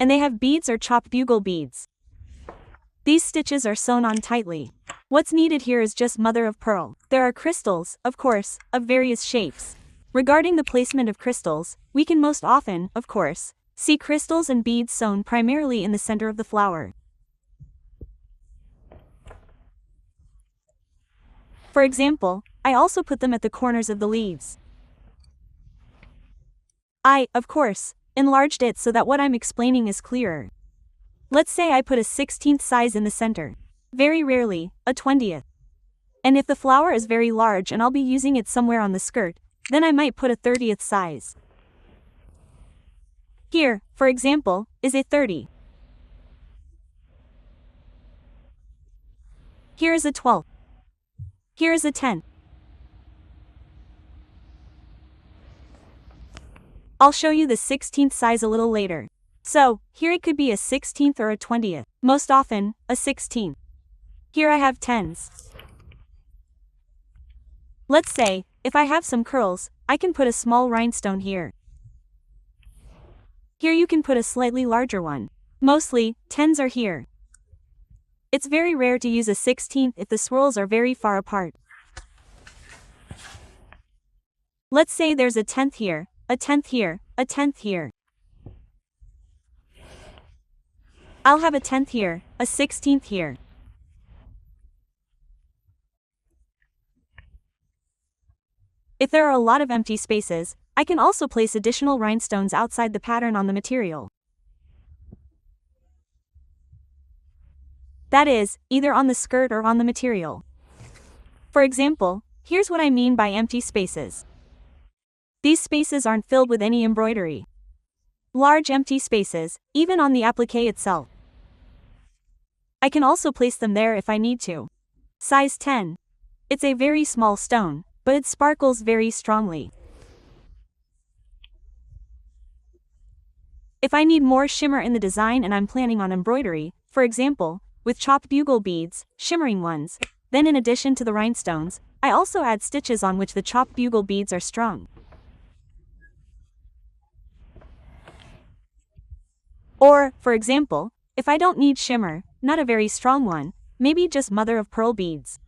and they have beads or chopped bugle beads. These stitches are sewn on tightly. What's needed here is just mother of pearl. There are crystals, of course, of various shapes. Regarding the placement of crystals, we can most often, of course, see crystals and beads sewn primarily in the center of the flower. For example, I also put them at the corners of the leaves. I, of course, enlarged it so that what I'm explaining is clearer. Let's say I put a 16th size in the center. Very rarely, a 20th. And if the flower is very large and I'll be using it somewhere on the skirt, then I might put a 30th size. Here, for example, is a 30. Here is a 12. Here is a 10. I'll show you the 16th size a little later. So, here it could be a 16th or a 20th. Most often, a 16th. Here I have 10s. Let's say, if I have some curls, I can put a small rhinestone here. Here you can put a slightly larger one. Mostly, 10s are here. It's very rare to use a 16th if the swirls are very far apart. Let's say there's a 10th here, a 10th here, a 10th here. I'll have a 10th here, a 16th here. If there are a lot of empty spaces, I can also place additional rhinestones outside the pattern on the material. That is, either on the skirt or on the material. For example, here's what I mean by empty spaces. These spaces aren't filled with any embroidery. Large empty spaces, even on the applique itself. I can also place them there if I need to. Size 10. It's a very small stone, but it sparkles very strongly. If I need more shimmer in the design and I'm planning on embroidery, for example, with chopped bugle beads, shimmering ones, then in addition to the rhinestones, I also add stitches on which the chopped bugle beads are strung. Or, for example, if I don't need shimmer, not a very strong one, maybe just mother of pearl beads.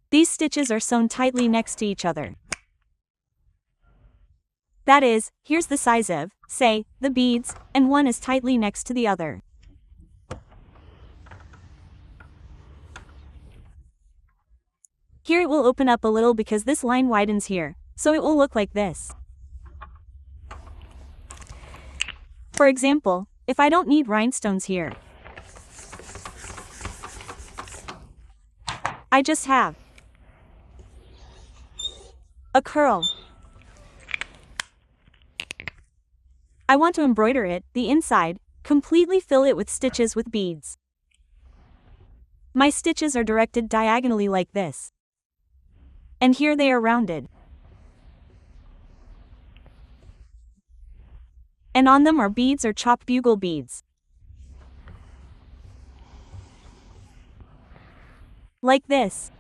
These stitches are sewn tightly next to each other. That is, here's the size of, say, the beads, and one is tightly next to the other. Here it will open up a little because this line widens here, so it will look like this. For example, if I don't need rhinestones here, I just have a curl. I want to embroider it, the inside, completely fill it with stitches with beads. My stitches are directed diagonally like this. And here they are rounded. And on them are beads or chopped bugle beads. Like this.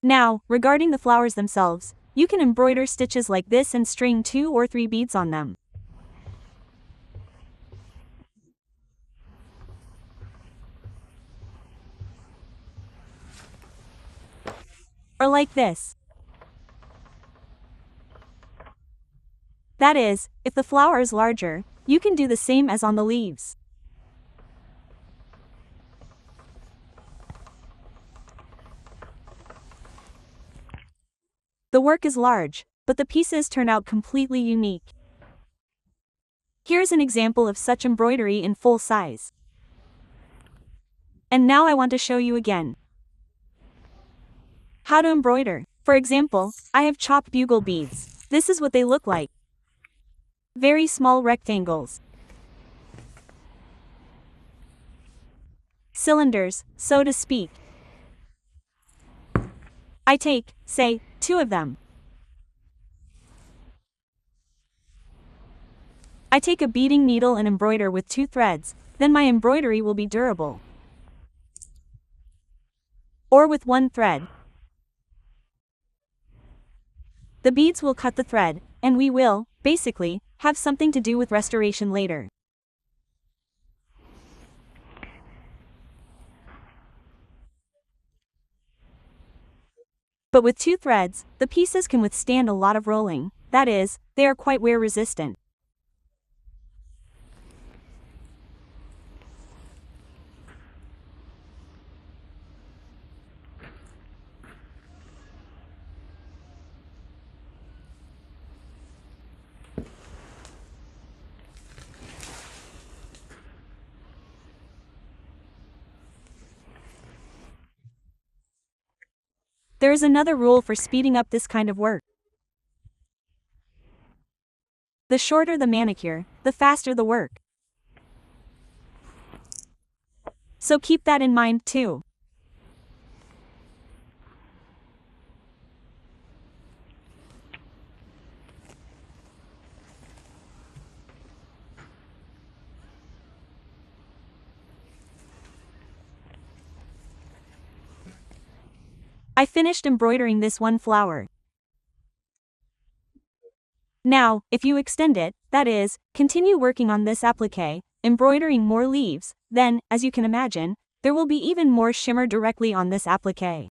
Now, regarding the flowers themselves, you can embroider stitches like this and string 2 or 3 beads on them. Or like this. That is, if the flower is larger, you can do the same as on the leaves. The work is large, but the pieces turn out completely unique. Here's an example of such embroidery in full size. And now I want to show you again how to embroider. For example, I have chopped bugle beads. This is what they look like. Very small rectangles. Cylinders, so to speak. I take, say, 2 of them. I take a beading needle and embroider with 2 threads, then my embroidery will be durable. or with one thread. The beads will cut the thread, and we will, basically, have something to do with restoration later. But with 2 threads, the pieces can withstand a lot of rolling, that is, they are quite wear resistant. There is another rule for speeding up this kind of work. The shorter the manicure, the faster the work. So keep that in mind too. I finished embroidering this one flower. Now, if you extend it, that is, continue working on this applique, embroidering more leaves, then, as you can imagine, there will be even more shimmer directly on this applique.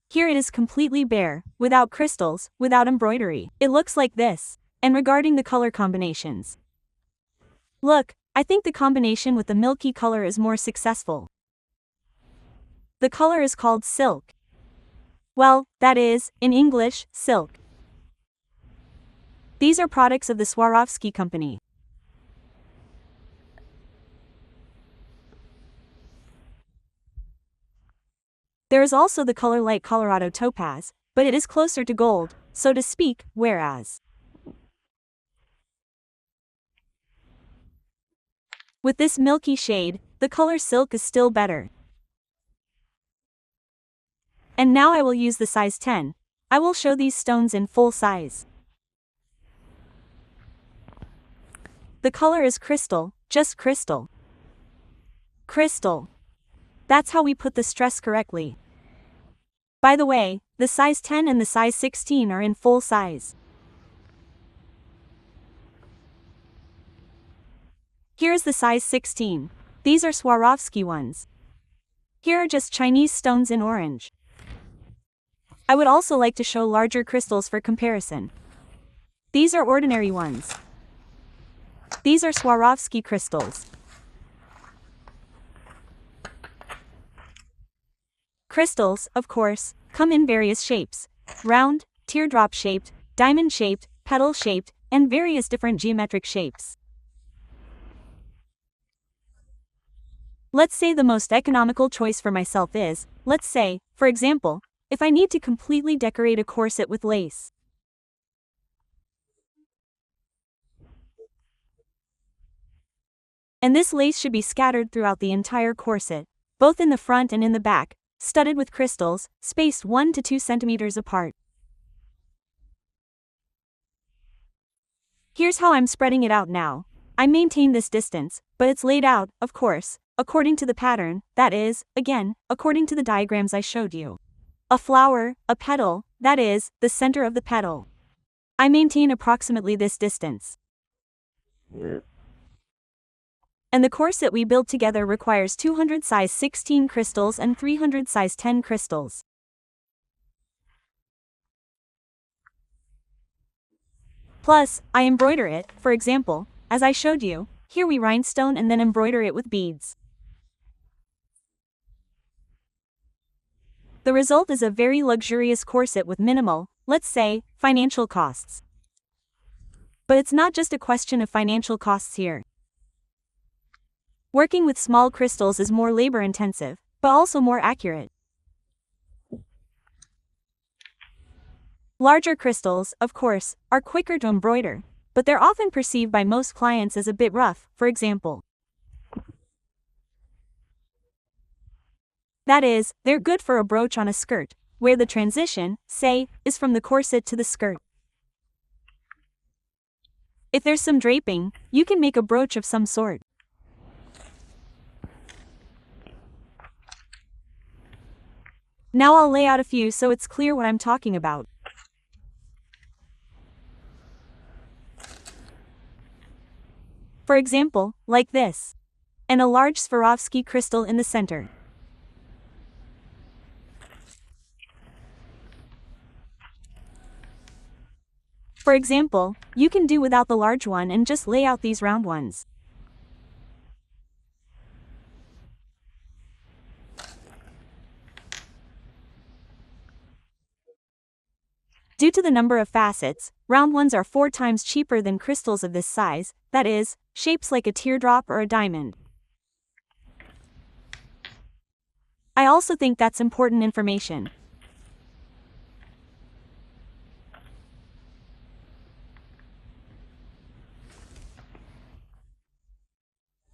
Here it is completely bare, without crystals, without embroidery. It looks like this. And regarding the color combinations. Look, I think the combination with the milky color is more successful. The color is called silk. Well, that is, in English, silk. These are products of the Swarovski company. There is also the color light Colorado topaz, but it is closer to gold, so to speak, whereas with this milky shade, the color silk is still better. And now I will use the size 10. I will show these stones in full size. The color is crystal, just crystal. Crystal. That's how we put the stress correctly. By the way, the size 10 and the size 16 are in full size. Here is the size 16. These are Swarovski ones. Here are just Chinese stones in orange. I would also like to show larger crystals for comparison. These are ordinary ones. These are Swarovski crystals. Crystals, of course, come in various shapes: round, teardrop-shaped, diamond-shaped, petal-shaped, and various different geometric shapes. Let's say the most economical choice for myself is, let's say, for example, if I need to completely decorate a corset with lace. And this lace should be scattered throughout the entire corset, both in the front and in the back, studded with crystals, spaced 1 to 2 centimeters apart. Here's how I'm spreading it out now. I maintain this distance, but it's laid out, of course, according to the pattern, that is, again, according to the diagrams I showed you. A flower, a petal, that is, the center of the petal. I maintain approximately this distance. And the corset we build together requires 200 size 16 crystals and 300 size 10 crystals. Plus, I embroider it, for example, as I showed you, here we rhinestone and then embroider it with beads. The result is a very luxurious corset with minimal, let's say, financial costs. But it's not just a question of financial costs here. Working with small crystals is more labor-intensive, but also more accurate. Larger crystals, of course, are quicker to embroider, but they're often perceived by most clients as a bit rough, for example. That is, they're good for a brooch on a skirt, where the transition, say, is from the corset to the skirt. If there's some draping, you can make a brooch of some sort. Now I'll lay out a few so it's clear what I'm talking about. For example, like this. And a large Swarovski crystal in the center. For example, you can do without the large one and just lay out these round ones. Due to the number of facets, round ones are 4 times cheaper than crystals of this size, that is, shapes like a teardrop or a diamond. I also think that's important information.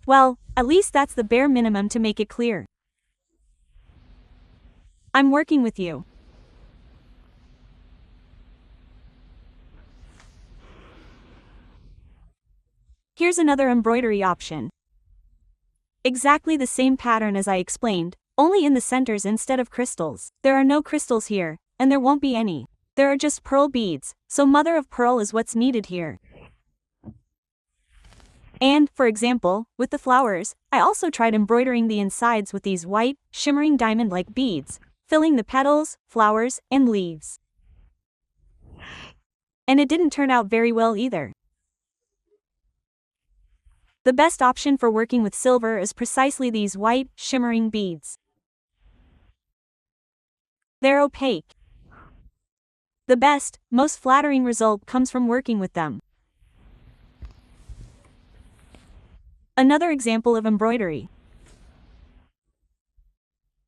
Well, at least that's the bare minimum to make it clear. I'm working with you. Here's another embroidery option. Exactly the same pattern as I explained, only in the centers instead of crystals. There are no crystals here, and there won't be any. There are just pearl beads, so mother of pearl is what's needed here. And, for example, with the flowers, I also tried embroidering the insides with these white, shimmering diamond-like beads, filling the petals, flowers, and leaves. And it didn't turn out very well either. The best option for working with silver is precisely these white, shimmering beads. They're opaque. The best, most flattering result comes from working with them. Another example of embroidery.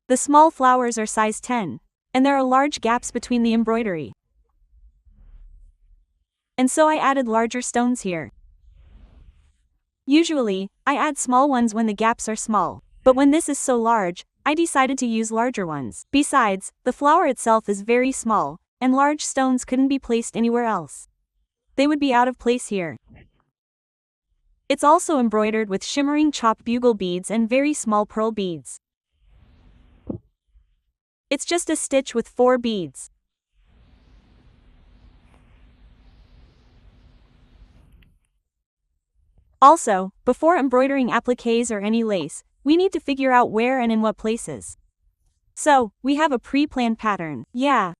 The small flowers are size 10, and there are large gaps between the embroidery. And so I added larger stones here. Usually, I add small ones when the gaps are small, but when this is so large, I decided to use larger ones. Besides, the flower itself is very small, and large stones couldn't be placed anywhere else. They would be out of place here. It's also embroidered with shimmering chopped bugle beads and very small pearl beads. It's just a stitch with 4 beads. Also, before embroidering appliques or any lace, we need to figure out where and in what places. So, we have a pre-planned pattern. Yeah,